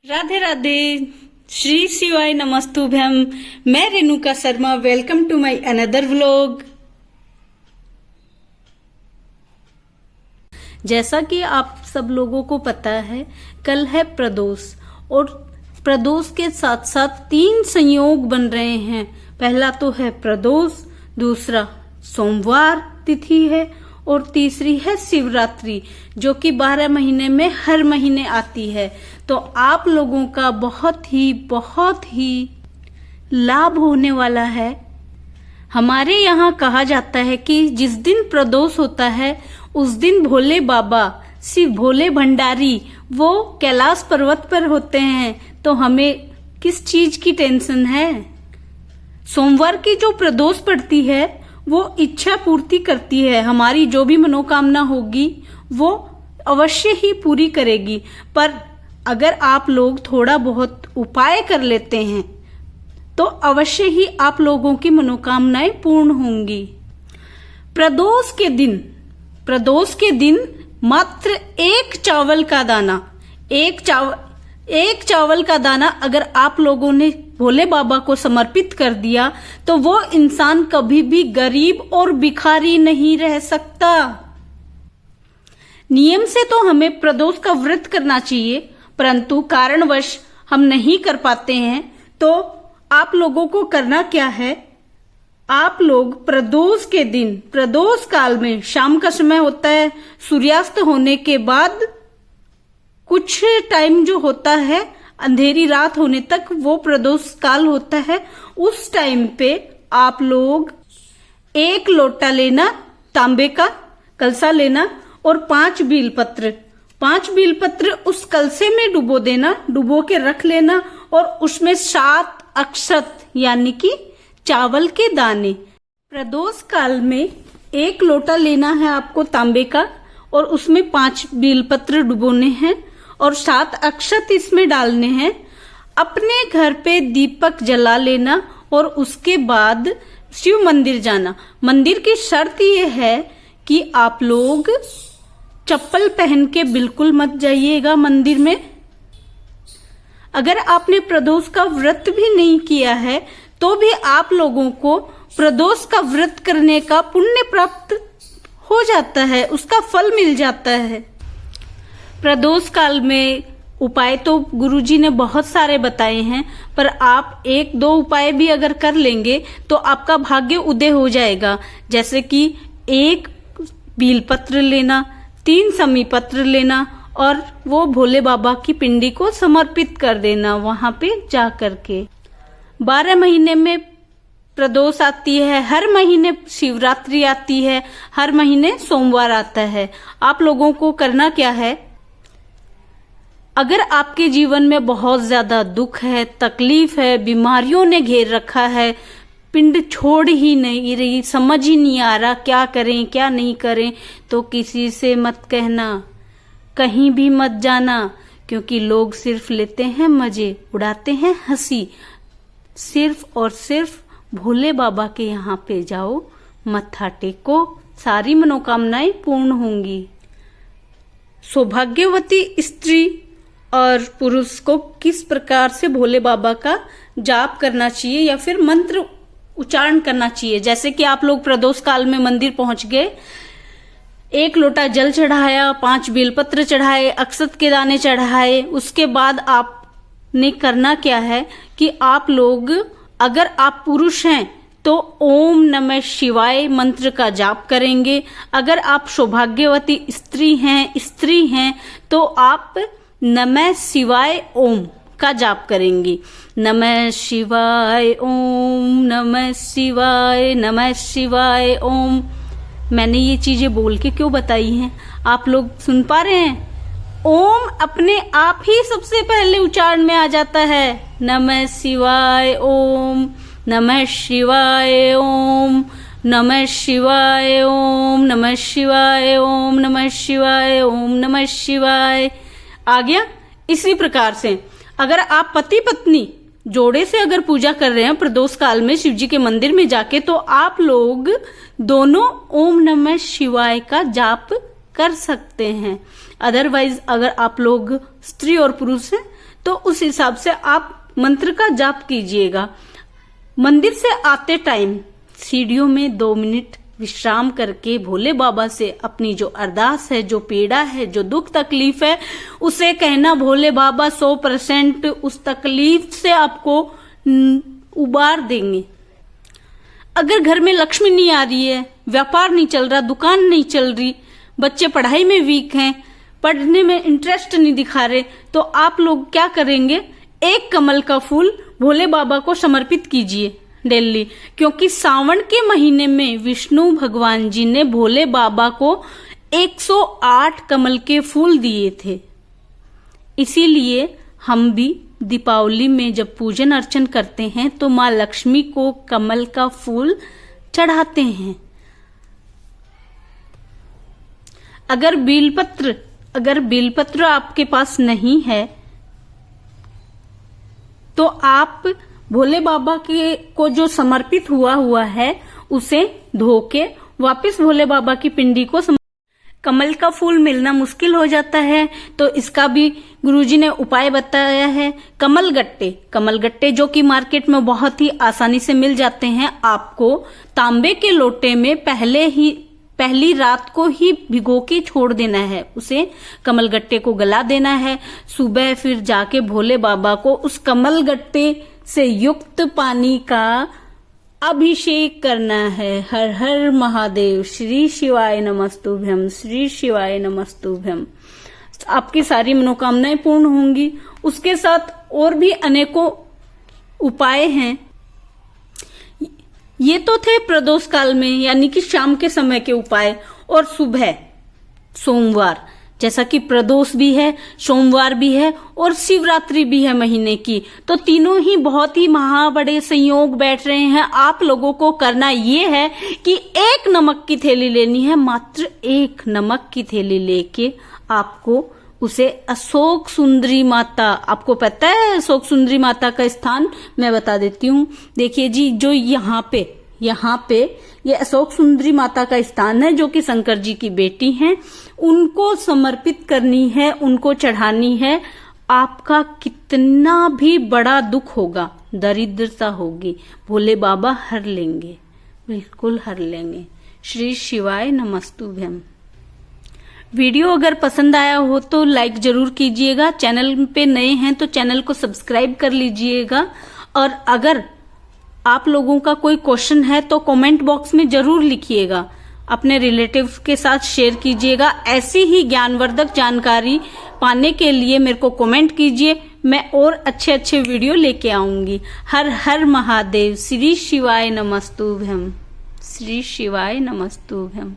राधे राधे। श्री शिवाय नमस्तुभ्यम। मैं Renuka Sharma. Welcome to my another vlog. जैसा कि आप सब लोगों को पता है, कल है प्रदोष और प्रदोष के साथ साथ 3 संयोग बन रहे हैं। पहला तो है प्रदोष, दूसरा सोमवार तिथि है और तीसरी है शिवरात्रि, जो कि 12 महीने में हर महीने आती है। तो आप लोगों का बहुत ही लाभ होने वाला है। हमारे यहाँ कहा जाता है कि जिस दिन प्रदोष होता है उस दिन भोले बाबा, शिव भोले भंडारी, वो कैलाश पर्वत पर होते हैं। तो हमें किस चीज की टेंशन है। सोमवार की जो प्रदोष पड़ती है वो इच्छा पूर्ति करती है। हमारी जो भी मनोकामना होगी वो अवश्य ही पूरी करेगी। पर अगर आप लोग थोड़ा बहुत उपाय कर लेते हैं तो अवश्य ही आप लोगों की मनोकामनाएं पूर्ण होंगी। प्रदोष के दिन मात्र एक चावल का दाना अगर आप लोगों ने भोले बाबा को समर्पित कर दिया तो वो इंसान कभी भी गरीब और भिखारी नहीं रह सकता। नियम से तो हमें प्रदोष का व्रत करना चाहिए, परंतु कारणवश हम नहीं कर पाते हैं। तो आप लोगों को करना क्या है, आप लोग प्रदोष के दिन, प्रदोष काल में शाम का समय होता है, सूर्यास्त होने के बाद कुछ टाइम जो होता है, अंधेरी रात होने तक वो प्रदोष काल होता है। उस टाइम पे आप लोग 1 लोटा लेना, तांबे का कलसा लेना और 5 बीलपत्र उस कलसे में डुबो देना, डुबो के रख लेना और उसमें 7 अक्षत यानी कि चावल के दाने। प्रदोष काल में 1 लोटा लेना है आपको तांबे का और उसमें 5 बीलपत्र डुबोने हैं और 7 अक्षत इसमें डालने हैं। अपने घर पे दीपक जला लेना और उसके बाद शिव मंदिर जाना। मंदिर की शर्त यह है कि आप लोग चप्पल पहन के बिल्कुल मत जाइएगा मंदिर में। अगर आपने प्रदोष का व्रत भी नहीं किया है तो भी आप लोगों को प्रदोष का व्रत करने का पुण्य प्राप्त हो जाता है, उसका फल मिल जाता है। प्रदोष काल में उपाय तो गुरुजी ने बहुत सारे बताए हैं, पर आप 1-2 उपाय भी अगर कर लेंगे तो आपका भाग्य उदय हो जाएगा। जैसे कि 1 बीलपत्र लेना, 3 समीपत्र लेना और वो भोले बाबा की पिंडी को समर्पित कर देना वहां पे जा करके। 12 महीने में प्रदोष आती है, हर महीने शिवरात्रि आती है, हर महीने सोमवार आता है। आप लोगों को करना क्या है, अगर आपके जीवन में बहुत ज्यादा दुख है, तकलीफ है, बीमारियों ने घेर रखा है, पिंड छोड़ ही नहीं रही, समझ ही नहीं आ रहा क्या करें क्या नहीं करें, तो किसी से मत कहना, कहीं भी मत जाना, क्योंकि लोग सिर्फ लेते हैं मजे, उड़ाते हैं हंसी। सिर्फ और सिर्फ भोले बाबा के यहाँ पे जाओ, मत्था टेको, सारी मनोकामनाएं पूर्ण होंगी। सौभाग्यवती स्त्री और पुरुष को किस प्रकार से भोले बाबा का जाप करना चाहिए या फिर मंत्र उच्चारण करना चाहिए। जैसे कि आप लोग प्रदोष काल में मंदिर पहुंच गए, 1 लोटा जल चढ़ाया, 5 बेलपत्र चढ़ाए, अक्षत के दाने चढ़ाए। उसके बाद आपने करना क्या है कि आप लोग, अगर आप पुरुष हैं तो ओम नमः शिवाय मंत्र का जाप करेंगे। अगर आप सौभाग्यवती स्त्री हैं तो आप नमः शिवाय ओम का जाप करेंगी। नमः शिवाय ओम, नमः शिवाय, नमः शिवाय ओम। मैंने ये चीजें बोल के क्यों बताई हैं, आप लोग सुन पा रहे हैं। ओम अपने आप ही सबसे पहले उच्चारण में आ जाता है। नमः शिवाय ओम, नमः शिवाय ओम, नमः शिवाय ओम, नमः शिवाय ओम, नमः शिवाय ओम, नमः शिवाय। आ गया। इसी प्रकार से अगर आप पति पत्नी जोड़े से अगर पूजा कर रहे हैं प्रदोष काल में शिव जी के मंदिर में जाके, तो आप लोग दोनों ओम नमः शिवाय का जाप कर सकते हैं। अदरवाइज अगर आप लोग स्त्री और पुरुष हैं तो उस हिसाब से आप मंत्र का जाप कीजिएगा। मंदिर से आते टाइम सीढ़ियों में 2 मिनट विश्राम करके भोले बाबा से अपनी जो अरदास है, जो पीड़ा है, जो दुख तकलीफ है, उसे कहना भोले बाबा 100% उस तकलीफ से आपको उबार देंगे। अगर घर में लक्ष्मी नहीं आ रही है, व्यापार नहीं चल रहा, दुकान नहीं चल रही, बच्चे पढ़ाई में वीक हैं, पढ़ने में इंटरेस्ट नहीं दिखा रहे, तो आप लोग क्या करेंगे, एक कमल का फूल भोले बाबा को समर्पित कीजिए डेली, क्योंकि सावन के महीने में विष्णु भगवान जी ने भोले बाबा को 108 कमल के फूल दिए थे। इसीलिए हम भी दीपावली में जब पूजन अर्चन करते हैं तो माँ लक्ष्मी को कमल का फूल चढ़ाते हैं। अगर बेलपत्र आपके पास नहीं है तो आप भोले बाबा के को जो समर्पित हुआ है उसे धो के वापस भोले बाबा की पिंडी को कमल का फूल मिलना मुश्किल हो जाता है, तो इसका भी गुरुजी ने उपाय बताया है। कमल गट्टे जो कि मार्केट में बहुत ही आसानी से मिल जाते हैं, आपको तांबे के लोटे में पहली रात को ही भिगो के छोड़ देना है। उसे कमल गट्टे को गला देना है। सुबह फिर जाके भोले बाबा को उस कमल गट्टे से युक्त पानी का अभिषेक करना है। हर हर महादेव, श्री शिवाय नमस्तुभ्यम, श्री शिवाय नमस्तुभ्यम। आपकी सारी मनोकामनाएं पूर्ण होंगी। उसके साथ और भी अनेकों उपाय हैं। ये तो थे प्रदोष काल में यानी कि शाम के समय के उपाय। और सुबह सोमवार, जैसा कि प्रदोष भी है, सोमवार भी है और शिवरात्रि भी है महीने की, तो तीनों ही बहुत ही बड़े संयोग बैठ रहे हैं। आप लोगों को करना ये है कि 1 नमक की थैली लेनी है, मात्र 1 नमक की थैली लेके आपको उसे अशोक सुंदरी माता, आपको पता है अशोक सुंदरी माता का स्थान, मैं बता देती हूँ। देखिए जी, जो यहाँ पे ये अशोक सुंदरी माता का स्थान है, जो कि शंकर जी की बेटी हैं, उनको समर्पित करनी है, उनको चढ़ानी है। आपका कितना भी बड़ा दुख होगा, दरिद्रता होगी, भोले बाबा हर लेंगे, बिल्कुल हर लेंगे। श्री शिवाय नमस्तुभ्यम। वीडियो अगर पसंद आया हो तो लाइक जरूर कीजिएगा। चैनल पे नए हैं तो चैनल को सब्सक्राइब कर लीजिएगा। और अगर आप लोगों का कोई क्वेश्चन है तो कमेंट बॉक्स में जरूर लिखिएगा, अपने रिलेटिव के साथ शेयर कीजिएगा। ऐसी ही ज्ञानवर्धक जानकारी पाने के लिए मेरे को कमेंट कीजिए, मैं और अच्छे वीडियो लेके आऊंगी। हर हर महादेव, श्री शिवाय नमस्तुभ्यम, श्री शिवाय नमस्तुभ्यम।